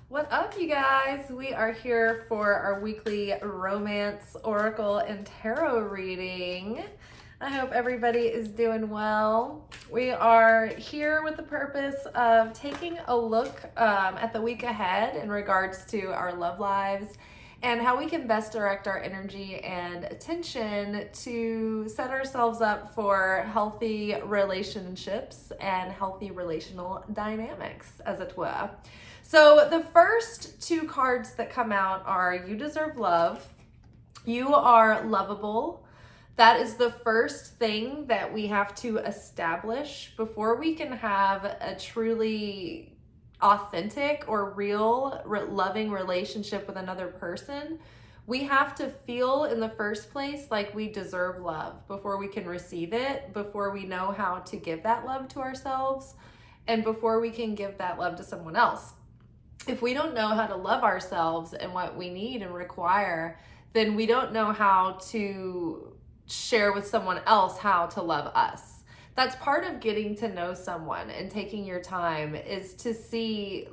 What up, you guys? We are here for our weekly romance, oracle, and tarot reading. I hope everybody is doing well. We are here with the purpose of taking a look at the week ahead in regards to our love lives and how we can best direct our energy and attention to set ourselves up for healthy relationships and healthy relational dynamics, as it were. So the first two cards that come out are You Deserve Love. You are lovable. That is the first thing that we have to establish before we can have a truly authentic or real loving relationship with another person. We have to feel in the first place like we deserve love before we can receive it, before we know how to give that love to ourselves, and before we can give that love to someone else. If we don't know how to love ourselves and what we need and require, then we don't know how to share with someone else how to love us. That's part of getting to know someone and taking your time, is to see,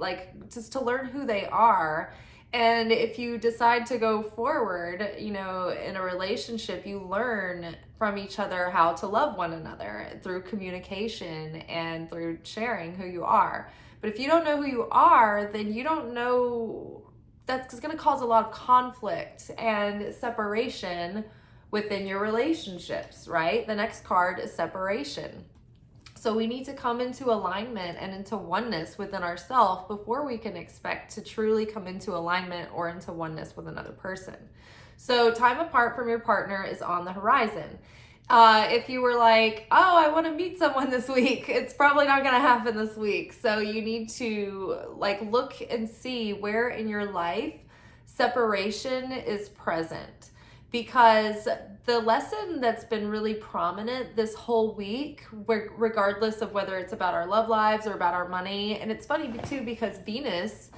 just to learn who they are. And if you decide to go forward, in a relationship, you learn from each other how to love one another through communication and through sharing who you are. But if you don't know who you are, then you don't know. That's going to cause a lot of conflict and separation within your relationships, right? The next card is separation. So we need to come into alignment and into oneness within ourselves before we can expect to truly come into alignment or into oneness with another person. So time apart from your partner is on the horizon. If you were like, oh, I want to meet someone this week, it's probably not going to happen this week. So you need to look and see where in your life separation is present. Because the lesson that's been really prominent this whole week, regardless of whether it's about our love lives or about our money, and it's funny too because Venus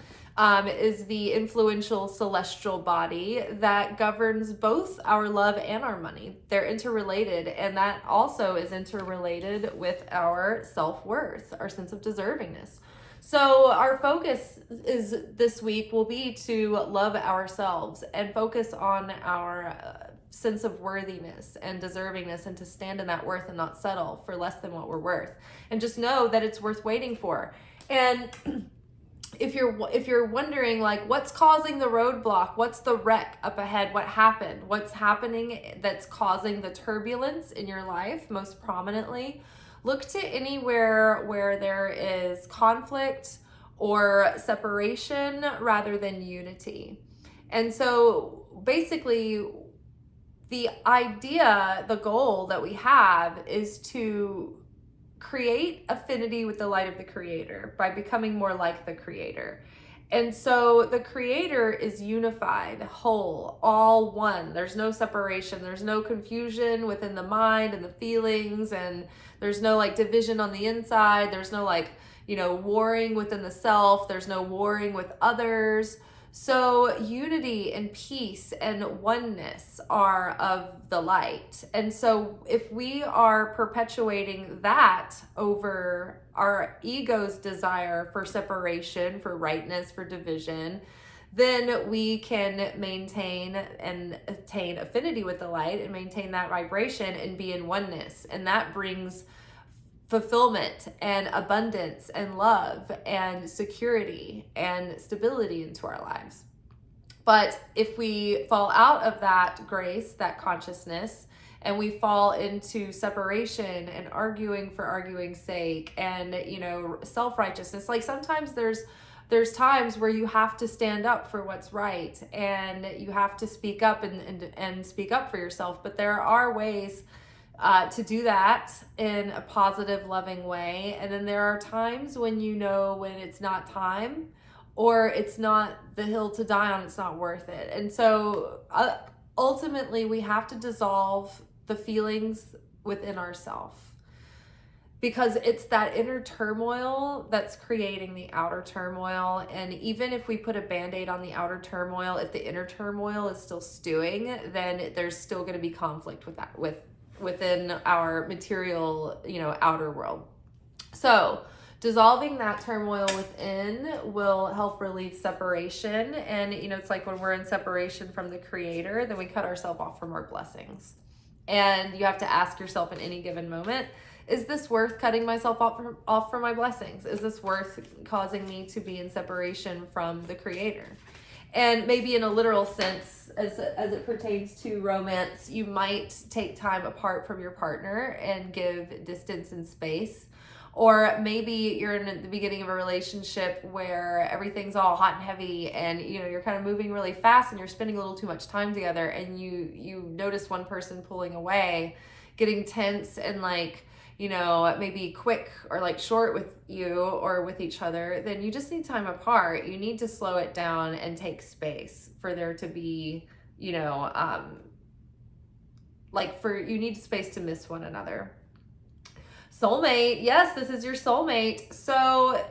is the influential celestial body that governs both our love and our money. They're interrelated, and that also is interrelated with our self-worth, our sense of deservingness. So our focus is this week will be to love ourselves and focus on our sense of worthiness and deservingness, and to stand in that worth and not settle for less than what we're worth, and just know that it's worth waiting for. And if you're wondering what's causing the roadblock, what's the wreck up ahead, what happened, what's happening that's causing the turbulence in your life most prominently, look to anywhere where there is conflict or separation rather than unity. And so basically the idea, the goal that we have is to create affinity with the light of the Creator by becoming more like the Creator. And so the Creator is unified, whole, all one. There's no separation. There's no confusion within the mind and the feelings, and there's no division on the inside. There's no warring within the self. There's no warring with others. So unity and peace and oneness are of the light. And so if we are perpetuating that over our ego's desire for separation, for rightness, for division, then we can maintain and attain affinity with the light and maintain that vibration and be in oneness. And that brings fulfillment and abundance and love and security and stability into our lives. But if we fall out of that grace, that consciousness, and we fall into separation and arguing for arguing's sake and self-righteousness, sometimes there's times where you have to stand up for what's right, and you have to speak up and speak up for yourself. But there are ways to do that in a positive, loving way. And then there are times when when it's not time, or it's not the hill to die on, it's not worth it. And so ultimately we have to dissolve the feelings within ourselves, because it's that inner turmoil that's creating the outer turmoil. And even if we put a band-aid on the outer turmoil, if the inner turmoil is still stewing, then there's still going to be conflict with that, within our material, outer world. So Dissolving that turmoil within will help relieve separation. And, you know, it's like when we're in separation from the Creator, then we cut ourselves off from our blessings. And you have to ask yourself in any given moment, is this worth cutting myself off from my blessings? Is this worth causing me to be in separation from the Creator? And maybe in a literal sense, as it pertains to romance, you might take time apart from your partner and give distance and space. Or maybe you're in the beginning of a relationship where everything's all hot and heavy and, you know, you're kind of moving really fast and you're spending a little too much time together, and you notice one person pulling away, getting tense and like, you know, maybe quick or like short with you or with each other. Then you just need time apart. You need to slow it down and take space for there to be, you know, you need space to miss one another. Soulmate, yes, this is your soulmate. So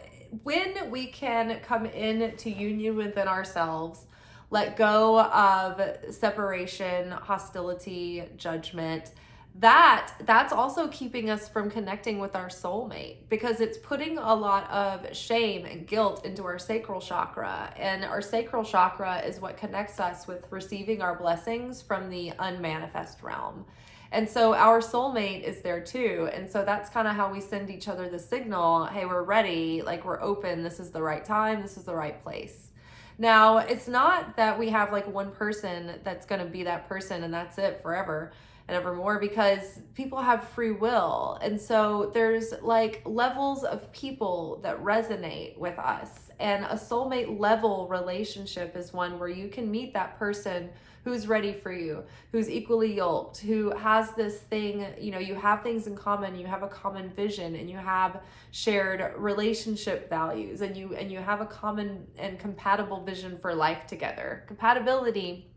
when we can come into union within ourselves, let go of separation, hostility, judgment, that's also keeping us from connecting with our soulmate, because it's putting a lot of shame and guilt into our sacral chakra. And our sacral chakra is what connects us with receiving our blessings from the unmanifest realm. And so our soulmate is there too. And so that's kind of how we send each other the signal, hey, we're ready, like we're open, this is the right time, this is the right place. Now, it's not that we have like one person that's going to be that person and that's it forever and evermore, because people have free will. And so there's like levels of people that resonate with us. And a soulmate level relationship is one where you can meet that person who's ready for you, who's equally yoked, who has this thing, you know, you have things in common, you have a common vision, and you have shared relationship values, and you have a common and compatible vision for life together. Compatibility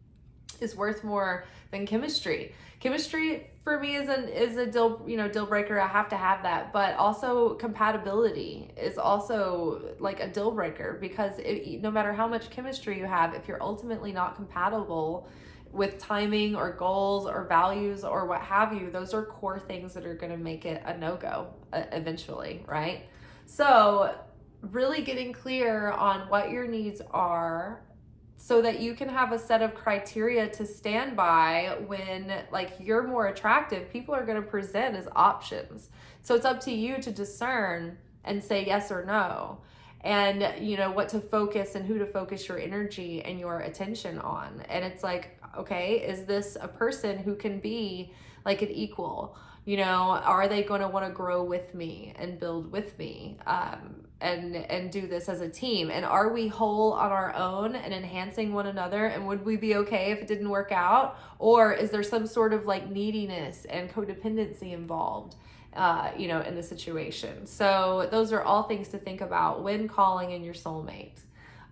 is worth more than chemistry. Chemistry for me is a deal breaker. I have to have that, but also compatibility is also like a deal breaker, because no matter how much chemistry you have, if you're ultimately not compatible with timing or goals or values or what have you, those are core things that are going to make it a no-go eventually, right? So really getting clear on what your needs are, so that you can have a set of criteria to stand by when like you're more attractive, people are going to present as options. So it's up to you to discern and say yes or no, and you know what to focus and who to focus your energy and your attention on. And it's like, okay, is this a person who can be like an equal? You know, are they going to want to grow with me and build with me? And do this as a team? And are we whole on our own and enhancing one another? And would we be okay if it didn't work out? Or is there some sort of like neediness and codependency involved, you know, in the situation? So those are all things to think about when calling in your soulmate.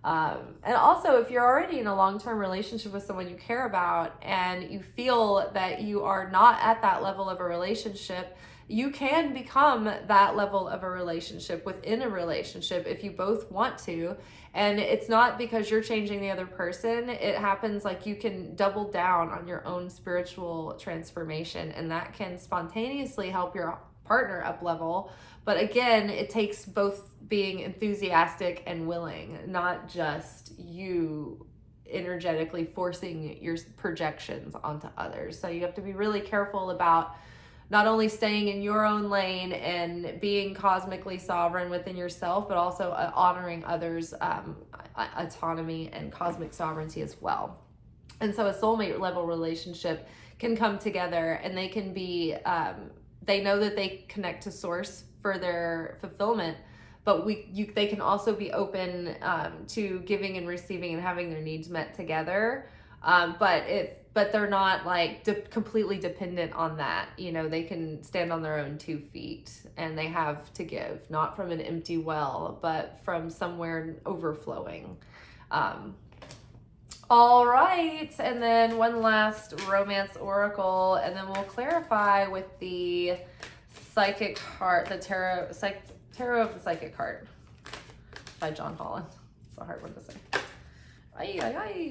And also, if you're already in a long-term relationship with someone you care about and you feel that you are not at that level of a relationship, you can become that level of a relationship within a relationship if you both want to. And it's not because you're changing the other person. It happens like you can double down on your own spiritual transformation, and that can spontaneously help your partner up level. But again, it takes both being enthusiastic and willing, not just you energetically forcing your projections onto others. So you have to be really careful about not only staying in your own lane and being cosmically sovereign within yourself, but also honoring others' autonomy and cosmic sovereignty as well. And so a soulmate level relationship can come together, and they can be, they know that they connect to source for their fulfillment, but they can also be open to giving and receiving and having their needs met together. But they're not like completely dependent on that. You know, they can stand on their own 2 feet, and they have to give, not from an empty well, but from somewhere overflowing. All right, and then one last romance oracle, and then we'll clarify with the psychic card, the tarot of the psychic card by John Holland. It's a hard one to say.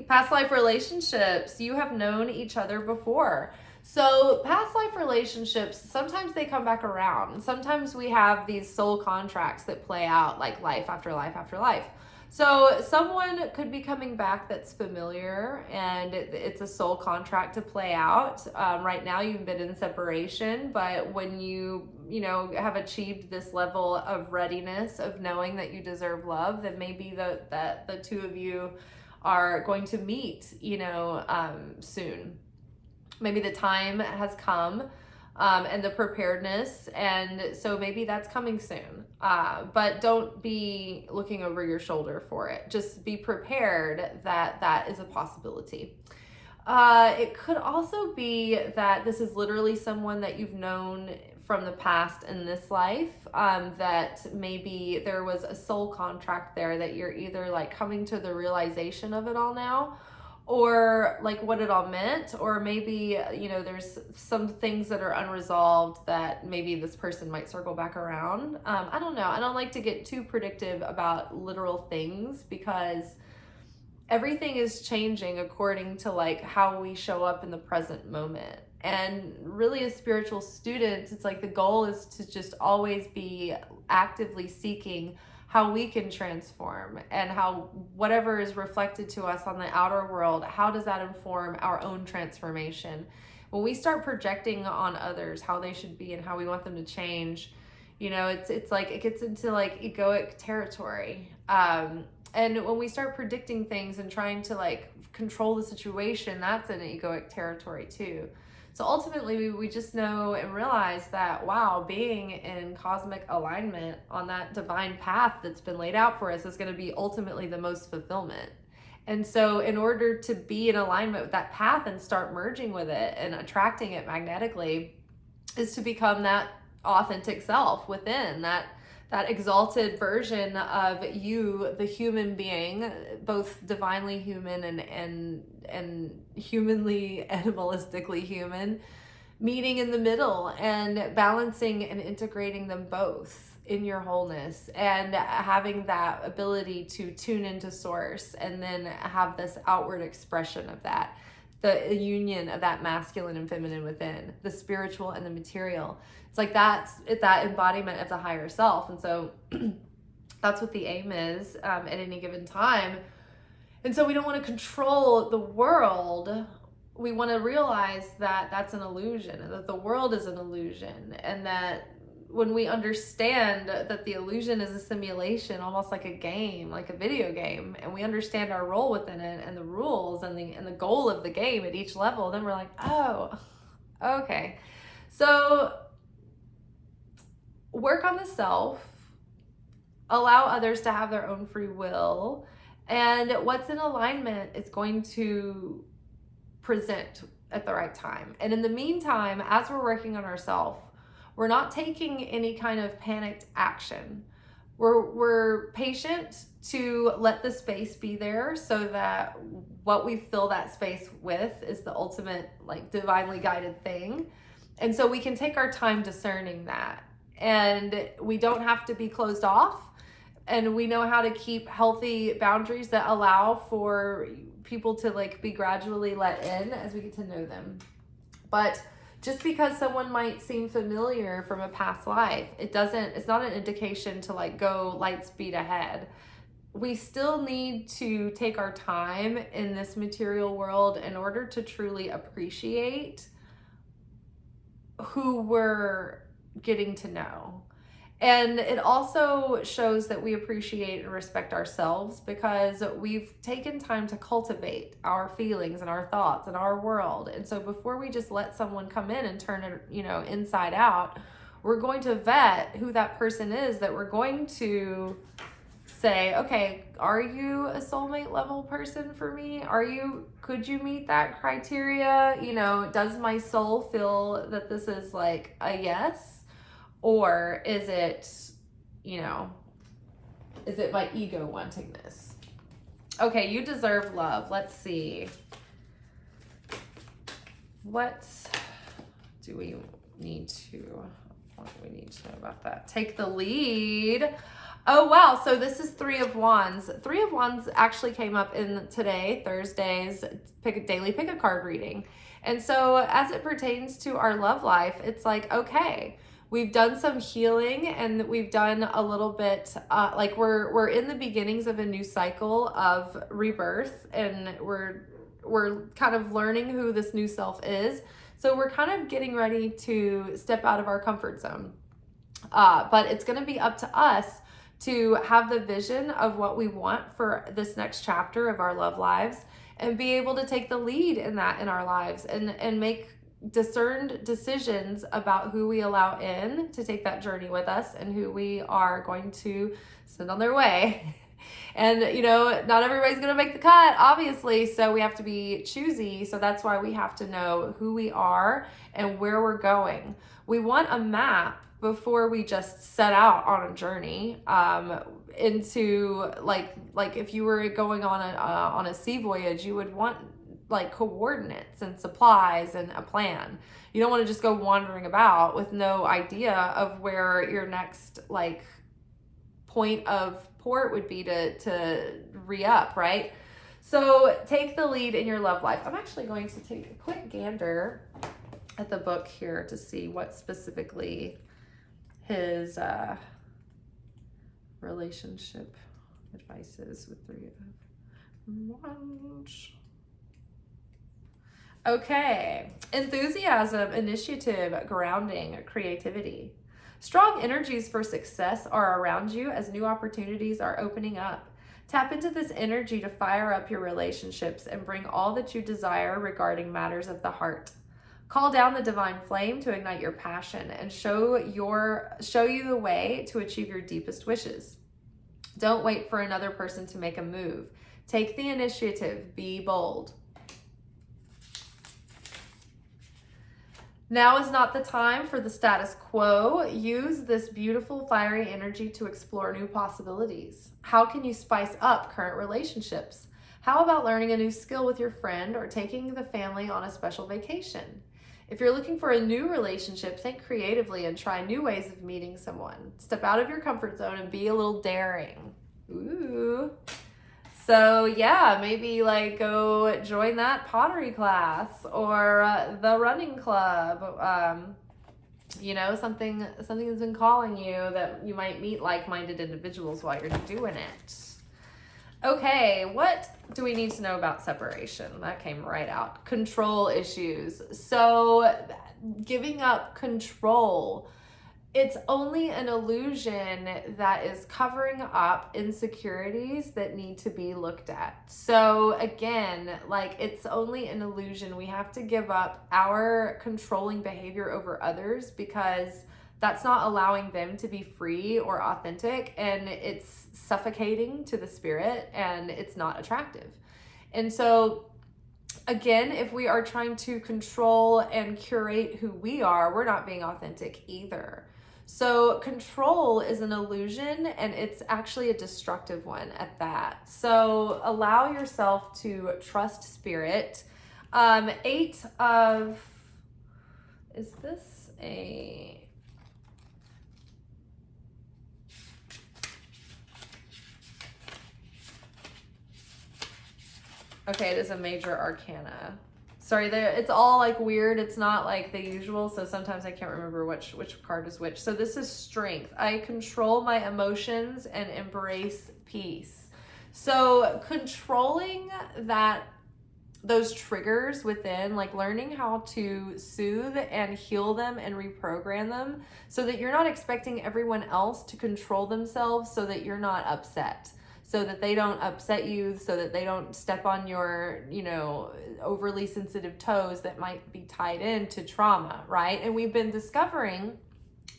Past life relationships. You have known each other before. So past life relationships, sometimes they come back around. Sometimes we have these soul contracts that play out like life after life after life. So someone could be coming back that's familiar, and it's a soul contract to play out. Right now you've been in separation, but when you have achieved this level of readiness of knowing that you deserve love, then maybe the two of you are going to meet, soon. Maybe the time has come, and the preparedness, and so maybe that's coming soon. But don't be looking over your shoulder for it. Just be prepared that that is a possibility. It could also be that this is literally someone that you've known from the past in this life, that maybe there was a soul contract there that you're either like coming to the realization of it all now, or like what it all meant, or maybe there's some things that are unresolved that maybe this person might circle back around. I don't know. I don't like to get too predictive about literal things, because everything is changing according to like how we show up in the present moment. And really, as spiritual students, it's like the goal is to just always be actively seeking how we can transform, and how whatever is reflected to us on the outer world, how does that inform our own transformation? When we start projecting on others how they should be and how we want them to change, it's like it gets into like egoic territory. And when we start predicting things and trying to like control the situation, that's in egoic territory too. So ultimately, we just know and realize that, wow, being in cosmic alignment on that divine path that's been laid out for us is going to be ultimately the most fulfillment. And so in order to be in alignment with that path and start merging with it and attracting it magnetically, is to become that authentic self within, that exalted version of you, the human being, both divinely human and humanly, animalistically human, meeting in the middle and balancing and integrating them both in your wholeness, and having that ability to tune into source and then have this outward expression of that, the union of that masculine and feminine within, the spiritual and the material. It's like that's that embodiment of the higher self. And so that's what the aim is at any given time. And so we don't want to control the world. We want to realize that that's an illusion, and that the world is an illusion, and that when we understand that the illusion is a simulation, almost like a game, like a video game, and we understand our role within it and the rules and the goal of the game at each level, then we're like, oh, okay. So work on the self, allow others to have their own free will, and what's in alignment is going to present at the right time. And in the meantime, as we're working on ourselves, we're not taking any kind of panicked action. We're patient to let the space be there, so that what we fill that space with is the ultimate, like, divinely guided thing. And so we can take our time discerning that. And we don't have to be closed off. And we know how to keep healthy boundaries that allow for people to like be gradually let in as we get to know them. But just because someone might seem familiar from a past life, it's not an indication to like go light speed ahead. We still need to take our time in this material world in order to truly appreciate who we're getting to know. And it also shows that we appreciate and respect ourselves, because we've taken time to cultivate our feelings and our thoughts and our world. And so before we just let someone come in and turn it, inside out, we're going to vet who that person is, that we're going to say, okay, are you a soulmate level person for me? Could you meet that criteria? Does my soul feel that this is like a yes? Or is it my ego wanting this? Okay, you deserve love. Let's see. What do we need to know about that? Take the lead. Oh, wow. So this is Three of Wands. Three of Wands actually came up in today, Thursday's daily pick a card reading. And so as it pertains to our love life, it's like, okay, we've done some healing and we've done a little bit, like we're in the beginnings of a new cycle of rebirth, and we're kind of learning who this new self is. So we're kind of getting ready to step out of our comfort zone. But it's going to be up to us to have the vision of what we want for this next chapter of our love lives, and be able to take the lead in that in our lives, and make discerned decisions about who we allow in to take that journey with us, and who we are going to send on their way. And, not everybody's going to make the cut, obviously. So we have to be choosy. So that's why we have to know who we are and where we're going. We want a map before we just set out on a journey, into like if you were going on a sea voyage, you would want like coordinates and supplies and a plan. You don't want to just go wandering about with no idea of where your next like point of port would be to re-up, right? So take the lead in your love life. I'm actually going to take a quick gander at the book here to see what specifically his relationship advice is with Three of Wands. Okay. Enthusiasm, initiative, grounding, creativity. Strong energies for success are around you as new opportunities are opening up. Tap into this energy to fire up your relationships and bring all that you desire regarding matters of the heart. Call down the divine flame to ignite your passion and show you the way to achieve your deepest wishes. Don't wait for another person to make a move. Take the initiative. Be bold. Now is not the time for the status quo. Use this beautiful, fiery energy to explore new possibilities. How can you spice up current relationships? How about learning a new skill with your friend or taking the family on a special vacation? If you're looking for a new relationship, think creatively and try new ways of meeting someone. Step out of your comfort zone and be a little daring. Ooh. So yeah, maybe like go join that pottery class or the running club. Something has been calling you that you might meet like-minded individuals while you're doing it. Okay, what do we need to know about separation? That came right out. Control issues. So giving up control, it's only an illusion that is covering up insecurities that need to be looked at. So again, it's only an illusion. We have to give up our controlling behavior over others, because that's not allowing them to be free or authentic, and it's suffocating to the spirit, and it's not attractive. And so again, if we are trying to control and curate who we are, we're not being authentic either. So control is an illusion, and it's actually a destructive one at that. So allow yourself to trust spirit. Is this a... Okay, it is a major arcana. Sorry, it's all weird. It's not like the usual, so sometimes I can't remember which card is which. So this is strength. I control my emotions and embrace peace. So controlling those triggers within, learning how to soothe and heal them and reprogram them, so that you're not expecting everyone else to control themselves, so that you're not upset, so that they don't upset you, so that they don't step on your, overly sensitive toes that might be tied into trauma, right? And we've been discovering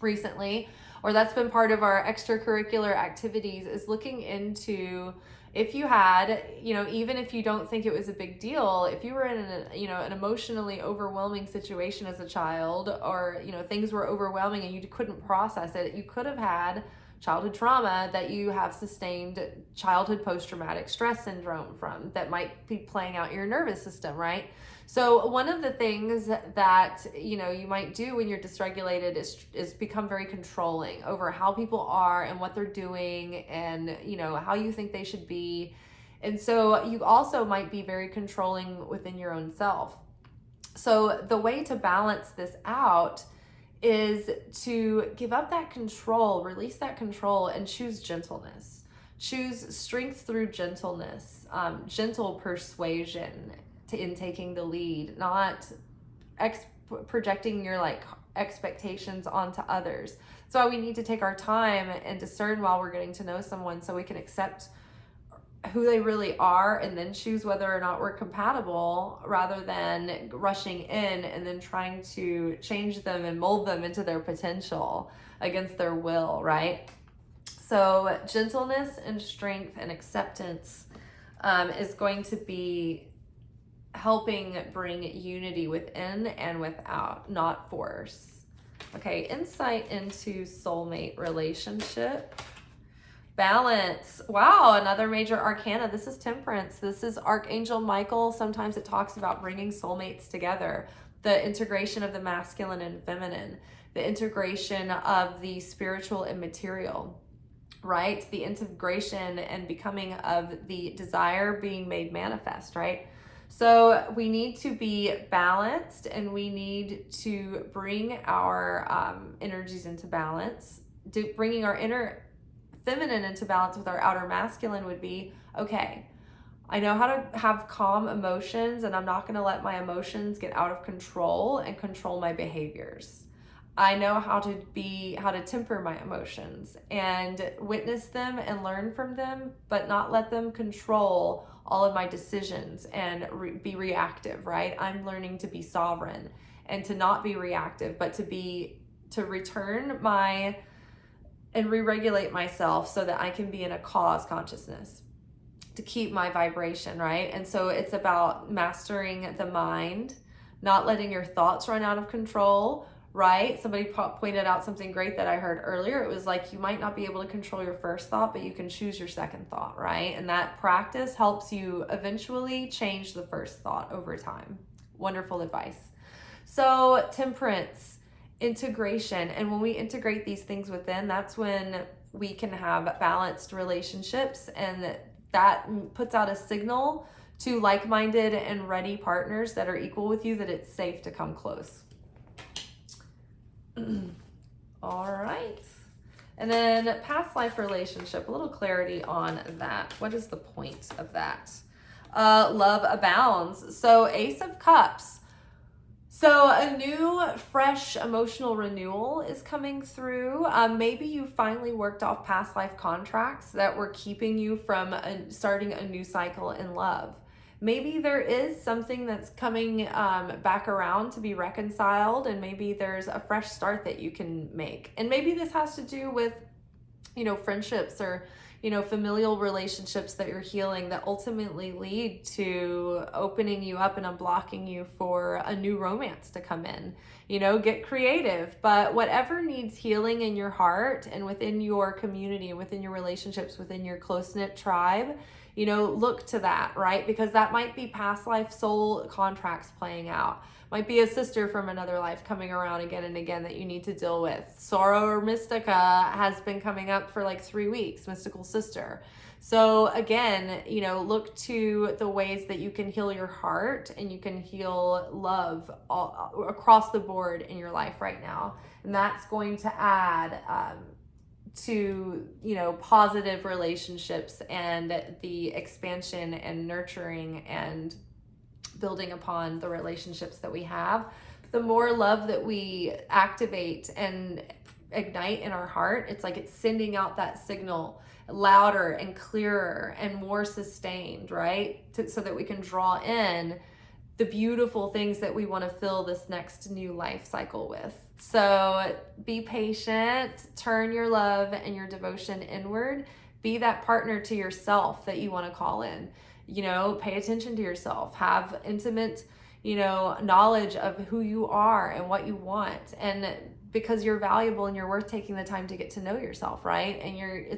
recently, or that's been part of our extracurricular activities, is looking into, if you had, even if you don't think it was a big deal, if you were in an emotionally overwhelming situation as a child, or, things were overwhelming and you couldn't process it, you could have had childhood trauma that you have sustained childhood post-traumatic stress syndrome from that might be playing out your nervous system, right? So one of the things that, you know, you might do when you're dysregulated is become very controlling over how people are and what they're doing and, you know, how you think they should be. And so you also might be very controlling within your own self. So the way to balance this out is to give up that control, release that control, and choose gentleness. Choose strength through gentleness, gentle persuasion in taking the lead, not projecting your like expectations onto others. That's why we need to take our time and discern while we're getting to know someone so we can accept who they really are and then choose whether or not we're compatible, rather than rushing in and then trying to change them and mold them into their potential against their will, right? So gentleness and strength and acceptance is going to be helping bring unity within and without, not force. Okay, insight into soulmate relationship. Balance. Wow, another major arcana. This is Temperance. This is Archangel Michael. Sometimes it talks about bringing soulmates together, the integration of the masculine and feminine, the integration of the spiritual and material, right? The integration and becoming of the desire being made manifest, right? So we need to be balanced, and we need to bring our energies into balance. Bringing our inner feminine into balance with our outer masculine would be, okay, I know how to have calm emotions, and I'm not going to let my emotions get out of control and control my behaviors. I know how to temper my emotions and witness them and learn from them, but not let them control all of my decisions and be reactive, right? I'm learning to be sovereign and to not be reactive, but to return and re-regulate myself so that I can be in a cause consciousness to keep my vibration, right? And so it's about mastering the mind, not letting your thoughts run out of control, right? Somebody pointed out something great that I heard earlier. It was like, you might not be able to control your first thought, but you can choose your second thought, right? And that practice helps you eventually change the first thought over time. Wonderful advice. So Temperance, integration. And when we integrate these things within, that's when we can have balanced relationships, and that puts out a signal to like-minded and ready partners that are equal with you that it's safe to come close. All right. And then past life relationship, a little clarity on that. What is the point of that? Love abounds. So Ace of Cups. So a new, fresh emotional renewal is coming through. Maybe you finally worked off past life contracts that were keeping you from starting a new cycle in love. Maybe there is something that's coming back around to be reconciled, and maybe there's a fresh start that you can make. And maybe this has to do with, friendships or, familial relationships that you're healing that ultimately lead to opening you up and unblocking you for a new romance to come in. Get creative, but whatever needs healing in your heart and within your community, within your relationships, within your close-knit tribe, look to that, right? Because that might be past life soul contracts playing out. Might be a sister from another life coming around again and again that you need to deal with. Sorrow or Mystica has been coming up for like 3 weeks, mystical sister. So again, look to the ways that you can heal your heart and you can heal love all, across the board in your life right now. And that's going to add to positive relationships and the expansion and nurturing and building upon the relationships that we have. The more love that we activate and ignite in our heart, it's like it's sending out that signal louder and clearer and more sustained, right? So that we can draw in the beautiful things that we want to fill this next new life cycle with. So be patient, turn your love and your devotion inward, be that partner to yourself that you want to call in, pay attention to yourself, have intimate, knowledge of who you are and what you want, and because you're valuable and you're worth taking the time to get to know yourself, right? And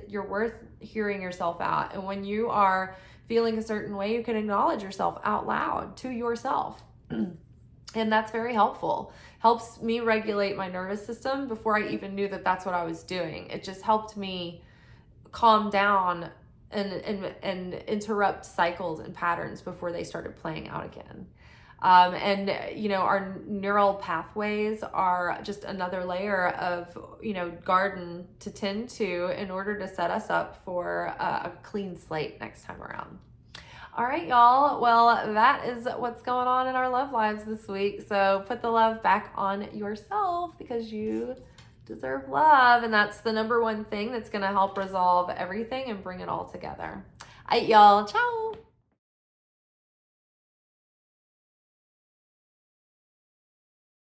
you're worth hearing yourself out. And when you are feeling a certain way, you can acknowledge yourself out loud to yourself. And that's very helpful. Helps me regulate my nervous system before I even knew that that's what I was doing. It just helped me calm down and interrupt cycles and patterns before they started playing out again. And our neural pathways are just another layer of, garden to tend to in order to set us up for a clean slate next time around. All right, y'all. Well, that is what's going on in our love lives this week. So put the love back on yourself because you deserve love. And that's the number one thing that's going to help resolve everything and bring it all together. All right, y'all. Ciao.